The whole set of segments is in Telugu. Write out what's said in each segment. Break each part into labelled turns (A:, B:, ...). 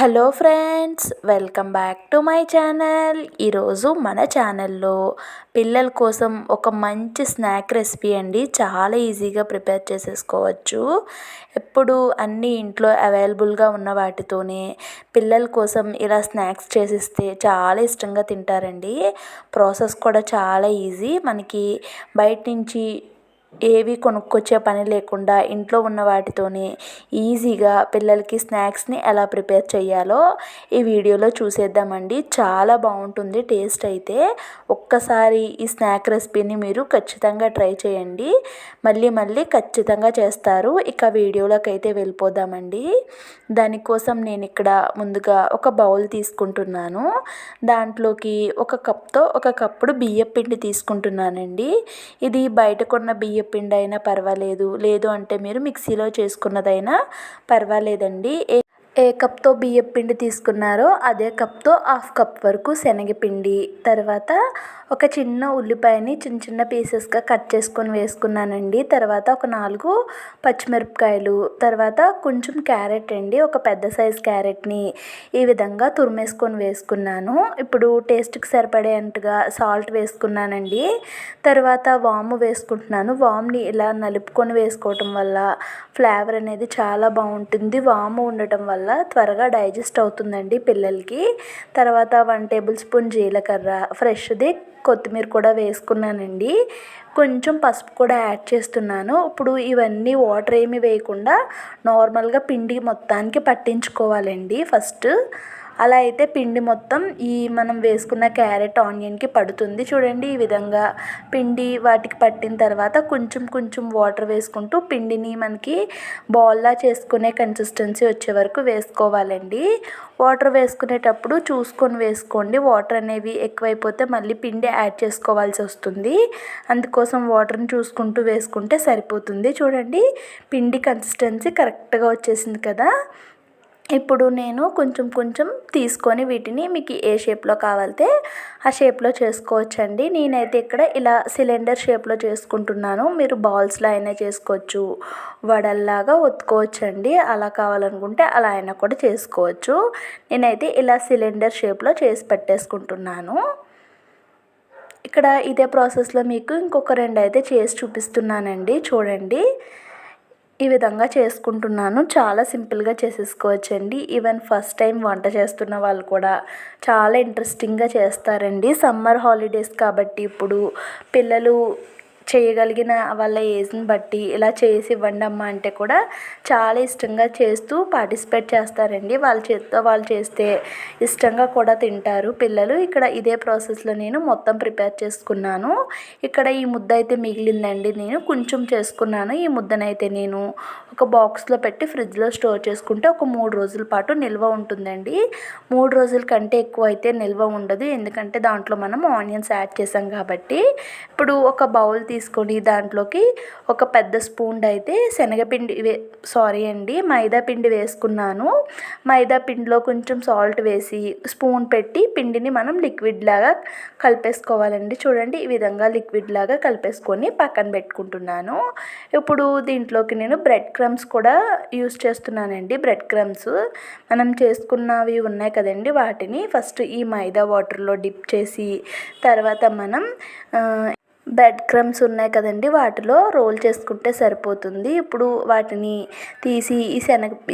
A: Hello friends, welcome back to my channel. ఈరోజు మన ఛానల్లో పిల్లల కోసం ఒక మంచి స్నాక్ రెసిపీ అండి. చాలా ఈజీగా ప్రిపేర్ చేసేసుకోవచ్చు. ఎప్పుడు అన్నీ ఇంట్లో అవైలబుల్గా ఉన్న వాటితోనే పిల్లల కోసం ఇలా స్నాక్స్ చేసిస్తే చాలా ఇష్టంగా తింటారండి. ప్రాసెస్ కూడా చాలా ఈజీ. మనకి బయట నుంచి ఏవి కొనుక్కొచ్చే పని లేకుండా ఇంట్లో ఉన్న వాటితోనే ఈజీగా పిల్లలకి స్నాక్స్ని ఎలా ప్రిపేర్ చేయాలో ఈ వీడియోలో చూసేద్దామండి. చాలా బాగుంటుంది టేస్ట్ అయితే. ఒక్కసారి ఈ స్నాక్ రెసిపీని మీరు ఖచ్చితంగా ట్రై చేయండి. మళ్ళీ ఖచ్చితంగా చేస్తారు. ఇక వీడియోలోకి అయితే వెళ్ళిపోదామండి. దానికోసం నేను ఇక్కడ ముందుగా ఒక బౌల్ తీసుకుంటున్నాను. దాంట్లోకి ఒక కప్పుడు బియ్యం పిండి తీసుకుంటున్నానండి. ఇది బయట కొన్న బియ్యం పిండి అయినా పర్వాలేదు, లేదు అంటే మీరు మిక్సీలో చేసుకున్నదైనా పర్వాలేదండి. ఏ కప్తో బియ్యం పిండి తీసుకున్నారో అదే కప్తో హాఫ్ కప్ వరకు శనగపిండి, తర్వాత ఒక చిన్న ఉల్లిపాయని చిన్న పీసెస్గా కట్ చేసుకొని వేసుకున్నానండి. తర్వాత ఒక 4 పచ్చిమిరపకాయలు, తర్వాత కొంచెం క్యారెట్ అండి, ఒక పెద్ద సైజ్ క్యారెట్ని ఈ విధంగా తురిమేసుకొని వేసుకున్నాను. ఇప్పుడు టేస్ట్కి సరిపడేంతగా సాల్ట్ వేసుకున్నానండి. తర్వాత వాము వేసుకుంటున్నాను. వామ్ని ఇలా నలుపుకొని వేసుకోవటం వల్ల ఫ్లేవర్ అనేది చాలా బాగుంటుంది. వాము ఉండటం వల్ల త్వరగా డైజెస్ట్ అవుతుందండి పిల్లలకి. తర్వాత 1 టేబుల్ స్పూన్ జీలకర్ర, ఫ్రెష్ది కొత్తిమీర కూడా వేసుకున్నానండి. కొంచెం పసుపు కూడా యాడ్ చేస్తున్నాను. ఇప్పుడు ఇవన్నీ వాటర్ ఏమి వేయకుండా నార్మల్గా పిండి మొత్తానికి పట్టించుకోవాలండి ఫస్ట్. అలా అయితే పిండి మొత్తం ఈ మనం వేసుకున్న క్యారెట్ ఆనియన్కి పడుతుంది. చూడండి, ఈ విధంగా పిండి వాటికి పట్టిన తర్వాత కొంచెం వాటర్ వేసుకుంటూ పిండిని మనకి బాల్లా చేసుకునే కన్సిస్టెన్సీ వచ్చే వరకు వేసుకోవాలండి. వాటర్ వేసుకునేటప్పుడు చూసుకొని వేసుకోండి. వాటర్ అనేవి ఎక్కువైపోతే మళ్ళీ పిండి యాడ్ చేసుకోవాల్సి వస్తుంది. అందుకోసం వాటర్ని చూసుకుంటూ వేసుకుంటే సరిపోతుంది. చూడండి, పిండి కన్సిస్టెన్సీ కరెక్ట్గా వచ్చేసింది కదా. ఇప్పుడు నేను కొంచెం తీసుకొని వీటిని మీకు ఏ షేప్లో కావాలితే ఆ షేప్లో చేసుకోవచ్చండి. నేనైతే ఇక్కడ ఇలా సిలిండర్ షేప్లో చేసుకుంటున్నాను. మీరు బాల్స్లో అయినా చేసుకోవచ్చు, వడల్లాగా ఒత్తుకోవచ్చండి. అలా కావాలనుకుంటే అలా అయినా కూడా చేసుకోవచ్చు. నేనైతే ఇలా సిలిండర్ షేప్లో చేసి పెట్టేసుకుంటున్నాను. ఇక్కడ ఇదే ప్రాసెస్లో మీకు ఇంకొక 2 అయితే చేసి చూపిస్తున్నానండి. చూడండి, ఈ విధంగా చేసుకుంటున్నాను. చాలా సింపుల్గా చేసేసుకోవచ్చండి. ఈవెన్ ఫస్ట్ టైం వంట చేస్తున్న వాళ్ళు కూడా చాలా ఇంట్రెస్టింగ్గా చేస్తారండి. సమ్మర్ హాలిడేస్ కాబట్టి ఇప్పుడు పిల్లలు చేయగలిగిన వాళ్ళ ఏజ్ని బట్టి ఇలా చేసి ఇవ్వండి అమ్మ అంటే కూడా చాలా ఇష్టంగా చేస్తూ పార్టిసిపేట్ చేస్తారండి. వాళ్ళ చేతితో వాళ్ళు చేస్తే ఇష్టంగా కూడా తింటారు పిల్లలు. ఇక్కడ ఇదే ప్రాసెస్లో నేను మొత్తం ప్రిపేర్ చేసుకున్నాను. ఇక్కడ ఈ ముద్ద అయితే మిగిలిందండి. నేను కొంచెం చేసుకున్నాను. ఈ ముద్దనైతే నేను ఒక బాక్స్లో పెట్టి ఫ్రిడ్జ్లో స్టోర్ చేసుకుంటే ఒక 3 రోజుల పాటు నిల్వ ఉంటుందండి. 3 రోజుల కంటే ఎక్కువ అయితే నిల్వ ఉండదు, ఎందుకంటే దాంట్లో మనం ఆనియన్స్ యాడ్ చేసాం కాబట్టి. ఇప్పుడు ఒక బౌల్ తీసుకొని దాంట్లోకి ఒక పెద్ద స్పూన్ అయితే మైదా పిండి వేసుకున్నాను. మైదా పిండిలో కొంచెం సాల్ట్ వేసి స్పూన్ పెట్టి పిండిని మనం లిక్విడ్ లాగా కలిపేసుకోవాలండి. చూడండి, ఈ విధంగా లిక్విడ్ లాగా కలిపేసుకొని పక్కన పెట్టుకుంటున్నాను. ఇప్పుడు దీంట్లోకి నేను బ్రెడ్ క్రమ్స్ కూడా యూస్ చేస్తున్నానండి. బ్రెడ్ క్రమ్స్ మనం చేసుకున్నవి ఉన్నాయి కదండి, వాటిని ఫస్ట్ ఈ మైదా వాటర్లో డిప్ చేసి తర్వాత మనం బ్రెడ్ క్రమ్స్ ఉన్నాయి కదండి, వాటిలో రోల్ చేసుకుంటే సరిపోతుంది. ఇప్పుడు వాటిని తీసి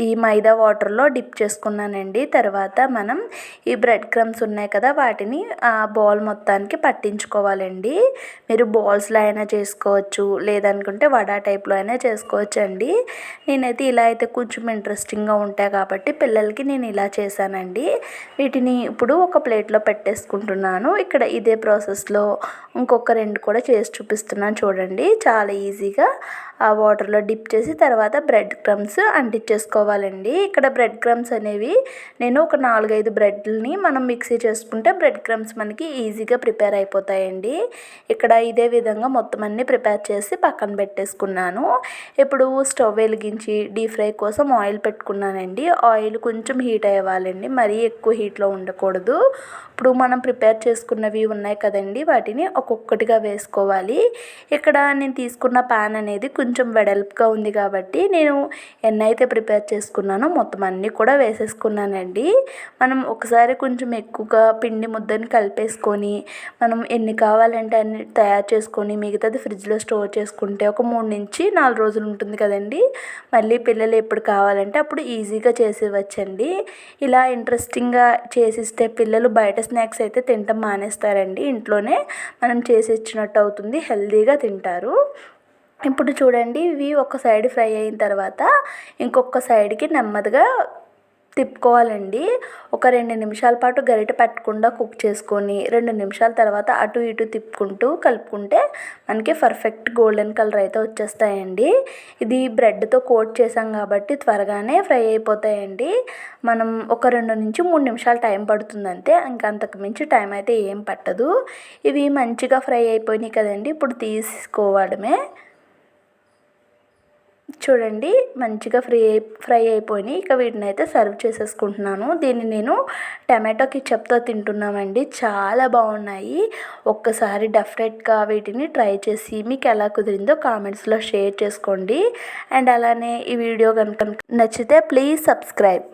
A: ఈ మైదా వాటర్లో డిప్ చేసుకున్నానండి. తర్వాత మనం ఈ బ్రెడ్ క్రమ్స్ ఉన్నాయి కదా, వాటిని ఆ బౌల్ మొత్తానికి పట్టించుకోవాలండి. మీరు బాల్స్లో అయినా చేసుకోవచ్చు, లేదనుకుంటే వడా టైప్లో అయినా చేసుకోవచ్చు అండి. నేనైతే ఇలా అయితే కొంచెం ఇంట్రెస్టింగ్గా ఉంటాయి కాబట్టి పిల్లలకి నేను ఇలా చేశానండి. వీటిని ఇప్పుడు ఒక ప్లేట్లో పెట్టేసుకుంటున్నాను. ఇక్కడ ఇదే ప్రాసెస్లో ఇంకొక 2 కూడా చేసి చూపిస్తున్నాను. చూడండి, చాలా ఈజీగా ఆ వాటర్లో డిప్ చేసి తర్వాత బ్రెడ్ క్రమ్స్ అంటించేసుకోవాలండి. ఇక్కడ బ్రెడ్ క్రమ్స్ అనేవి నేను ఒక 4-5 బ్రెడ్ని మనం మిక్సీ చేసుకుంటే బ్రెడ్ క్రమ్స్ మనకి ఈజీగా ప్రిపేర్ అయిపోతాయండి. ఇక్కడ ఇదే విధంగా మొత్తం అన్నీ ప్రిపేర్ చేసి పక్కన పెట్టేసుకున్నాను. ఇప్పుడు స్టవ్ వెలిగించి డీప్ ఫ్రై కోసం ఆయిల్ పెట్టుకున్నానండి. ఆయిల్ కొంచెం హీట్ అవ్వాలండి, మరీ ఎక్కువ హీట్లో ఉండకూడదు. ఇప్పుడు మనం ప్రిపేర్ చేసుకున్నవి ఉన్నాయి కదండి, వాటిని ఒక్కొక్కటిగా వేసుకొని చేసుకోవాలి. ఇక్కడ నేను తీసుకున్న పాన్ అనేది కొంచెం వెడల్పుగా ఉంది కాబట్టి నేను ఎన్ని అయితే ప్రిపేర్ చేసుకున్నానో మొత్తం అన్నీ కూడా వేసేసుకున్నానండి. మనం ఒకసారి కొంచెం ఎక్కువగా పిండి ముద్దని కలిపేసుకొని మనం ఎన్ని కావాలంటే అన్ని తయారు చేసుకొని మిగతాది ఫ్రిడ్జ్లో స్టోర్ చేసుకుంటే ఒక 3 నుంచి 4 రోజులు ఉంటుంది కదండి. మళ్ళీ పిల్లలు ఎప్పుడు కావాలంటే అప్పుడు ఈజీగా చేసేవచ్చండి. ఇలా ఇంట్రెస్టింగ్గా చేసిస్తే పిల్లలు బయట స్నాక్స్ అయితే తినటం మానేస్తారండి. ఇంట్లోనే మనం చేసి ఇచ్చినట్టు అవుతుంది, హెల్తీగా తింటారు. ఇప్పుడు చూడండి, ఇవి ఒక సైడ్ ఫ్రై అయిన తర్వాత ఇంకొక సైడ్కి నెమ్మదిగా తిప్పుకోవాలండి. ఒక 2 నిమిషాల పాటు గరిటె పెట్టకుండా కుక్ చేసుకొని 2 నిమిషాల తర్వాత అటు ఇటు తిప్పుకుంటూ కలుపుకుంటే మనకి పర్ఫెక్ట్ గోల్డెన్ కలర్ అయితే వచ్చేస్తాయండి. ఇది బ్రెడ్తో కోట్ చేసాం కాబట్టి త్వరగానే ఫ్రై అయిపోతాయండి. మనం ఒక 2 నుంచి 3 నిమిషాలు టైం పడుతుంది అంతే, ఇంకా అంతకు మించి టైం అయితే ఏం పట్టదు. ఇవి మంచిగా ఫ్రై అయిపోయినాయి కదండి, ఇప్పుడు తీసుకోవడమే. చూడండి, మంచిగా ఫ్రై అయిపోయినాయి. ఇక వీటిని అయితే సర్వ్ చేసేసుకుంటున్నాను. దీన్ని నేను టమాటో కెచప్తో తింటున్నామండి. చాలా బాగున్నాయి. ఒక్కసారి డెఫినెట్గా వీటిని ట్రై చేసి మీకు ఎలా కుదిరిందో కామెంట్స్లో షేర్ చేసుకోండి. అండ్ అలానే ఈ వీడియో కనుక నచ్చితే ప్లీజ్ సబ్స్క్రైబ్.